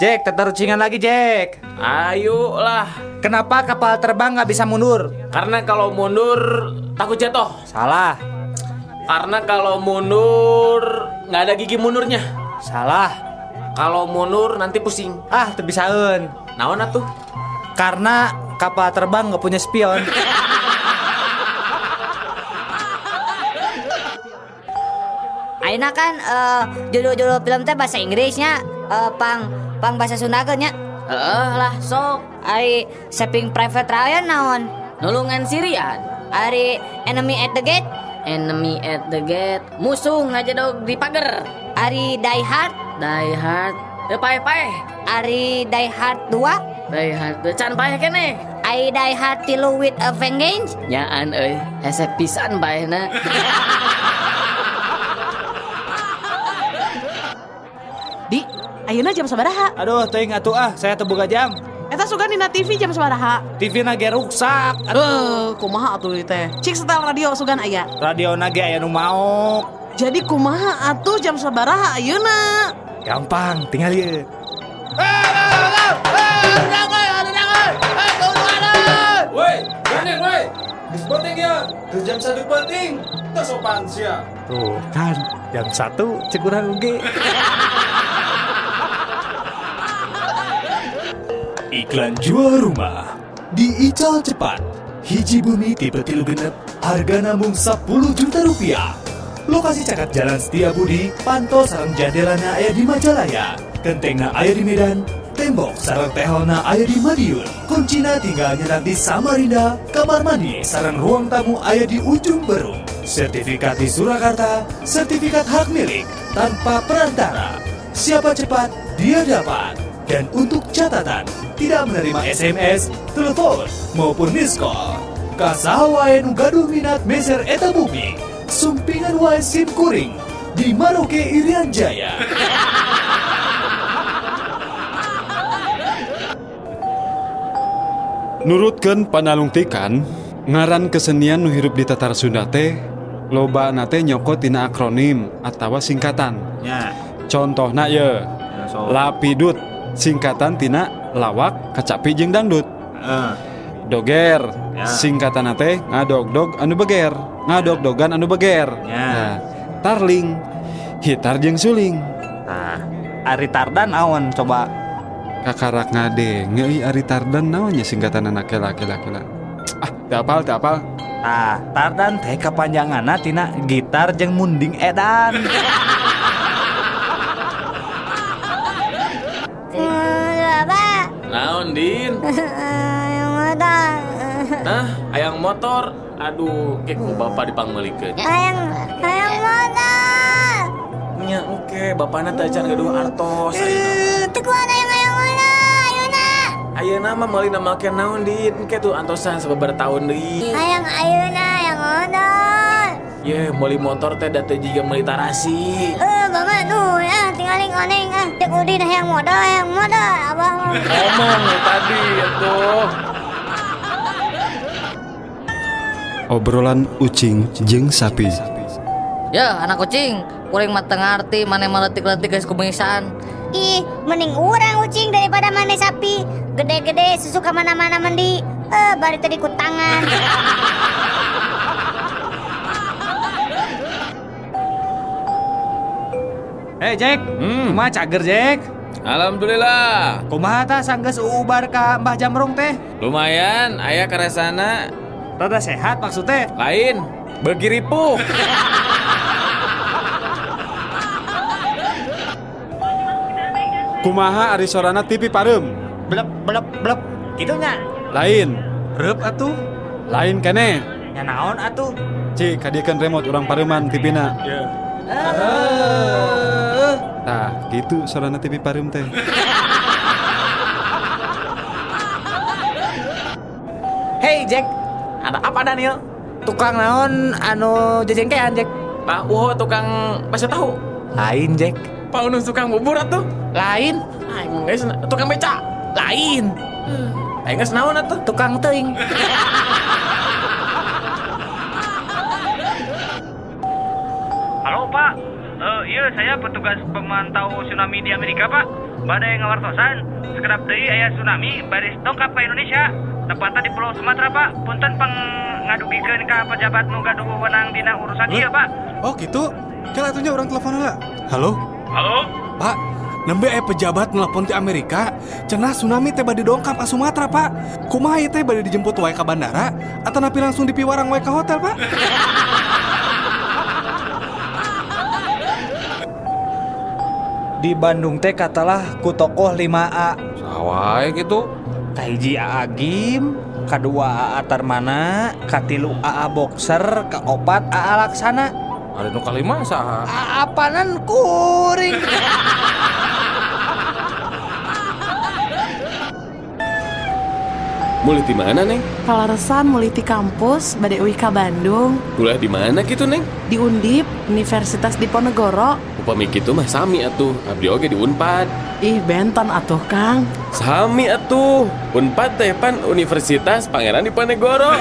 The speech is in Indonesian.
Jack, tertarucingan lagi Jack. Ayolah. Kenapa kapal terbang nggak bisa mundur? Karena kalau mundur takut jatuh. Salah. Karena kalau mundur nggak ada gigi mundurnya. Salah. Kalau mundur nanti pusing. Ah, terbisaun. Naon atuh? Karena kapal terbang nggak punya spion. Ayeuna kan judul-judul film teh bahasa Inggrisnya pang bahasa Sundakeun nya. Lah sok Ari Saving Private Ryan naon? nulungan Sirian. Ari Enemy at the Gate. Enemy at the gate. Musuh ngajedog di pagar. Ari Die Hard. Die Hard. Pae-pae. Ari Die Hard 2. Die Hard. Can pae kene. I Die Hard Tilu with a Vengeance. Nyaan euy. Hese pisan paehna. Di, ayeuna jam sabaraha? Aduh, teuing atuh saya teu boga jam. Eta sugan dina TV jam sabaraha? TV na ge rusak. Kumaha atuh ieu teh? Cik setel radio sugan aya. Radio na ge aya nu maok. Jadi kumaha atuh jam sabaraha ayeuna? Gampang, tinggal ieu. Woi, gandeng woi. Geus penting ya. Geus jam 1 penting. Teu sopan sia. Tuh kan, jam 1 cek urang oge. Iklan jual rumah diical cepat. Hiji bumi tipe 3 genep, harga namung 10 juta rupiah. Lokasi cakap Jalan Setiabudi, pantau sareng jandelana aya di Majalaya, gentengna aya di Medan, tembok sareng teholna aya di Madiun. Kuncina tinggal nyerat di Samarinda, kamar mandi sareng ruang tamu aya di ujung Berung. Sertifikat di Surakarta, sertifikat hak milik tanpa perantara. Siapa cepat, dia dapat. Dan untuk catatan, tidak menerima SMS, telepon, maupun miss call. Kasaha wae nu gaduh minat meser eta bumi, sumpingan wae SIM kuring di Maroke Irian Jaya. Nurutkeun panalungtikan, ngaran kesenian nu hirup di tatar Sunda teh loba nate nyokot tina akronim atawa singkatan. Ya. Contohna ye, Lapidut singkatan tina lawak, kacapi jeung dangdut. Doger singkatan teh ngadog-dog anu beger, ngadog-dogan anu beger. Nah, tarling hitar jeung suling. Nah, Ari Tardan awan coba. Kakarak ngade ngeuy Ari Tardan naonnya singkatan anak laki. Teu apal. Nah, Tardan teh kepanjanganna tina gitar jeung munding edan. Naon Din? Yang ada. Nah, hayang motor. Aduh, kek ku bapak dipangmelikeun. Hayang motor. Nya oke, bapana teh can gaduh artos ayeuna. Teu kuana yang mana? Ayeuna. Ayeuna mah meuli namakeun naon Din? Engke tuh antosan sababar taun deui. Hayang ayeuna yang motor. Ye, meuli motor teh da teu jiga meuli tarasi. Bapak tinggalin koneng cek udin yang modal abah Ngomong tadi itu. Obrolan ucing jeung sapi. Ya anak kucing, kuring mah teu ngarti maneh maletik-letik geus kumisan. ih mending urang ucing daripada mana sapi gede-gede susu kemana-mana mendi bari tadi ku tangan. Hey Jack, kumaha cager Jack? Alhamdulillah. Kumaha tah sanggeus ubar ka Mbah Jamrong teh? Lumayan, aya karesana. Rada sehat maksudnya? Lain, beuki ripuh. Kumaha ari sorana TV pareum? Blep. Kidunya. Lain. Reup atuh. Lain keneh. Nya naon atuh? Cik kadiekeun remote urang pareuman TV-na. Tah, gitu sorana TV pareum teh. Hey Jack, Ada apa Daniel? tukang naon anu jejengkean Jack? Tahu tukang bakso tahu. Lain Jack. Pak Unus tukang bubur atuh. Lain. Aing geus tukang beca. Lain. Aing geus naon atuh? Tukang teuing. Halo Pak, Iya, saya petugas pemantau tsunami di Amerika, Pak. Badai ngawartosan, sekedap deui aya tsunami baris dongkap ka Indonesia. Tepatna di Pulau Sumatera, Pak. Punten ngadugikeun ka pejabat nu gaduh wewenang dina urusan ieu, Pak. Oh gitu? Kala atunya orang telepon heula. Halo? Halo? Pak, nembe pejabat nelpon ti Amerika, cenah tsunami teh bade dongkap ka Sumatera, Pak. Kumaha ieu teh bade dijemput wae ka bandara atau napi langsung dipiwarang wae ka hotel, Pak? Di Bandung teh katalah ku tokoh 5A. Sawae gitu. Kahiji AA Gim, kadua AA Tarmana, katilu AA Boxer, kaopat AA Laksana. Ada nu kalima saha? AA Panan kuring. Mulih di mana, Neng? Kalaresan mulai di kampus bade uwi ka Bandung, Kuliah di mana gitu, Neng? di Undip, Universitas Diponegoro. Upami kitu mah sami atuh. Abdi oge di Unpad. Ih, benton atuh, Kang. Sami atuh. Unpad teh pan Universitas Pangeran Diponegoro.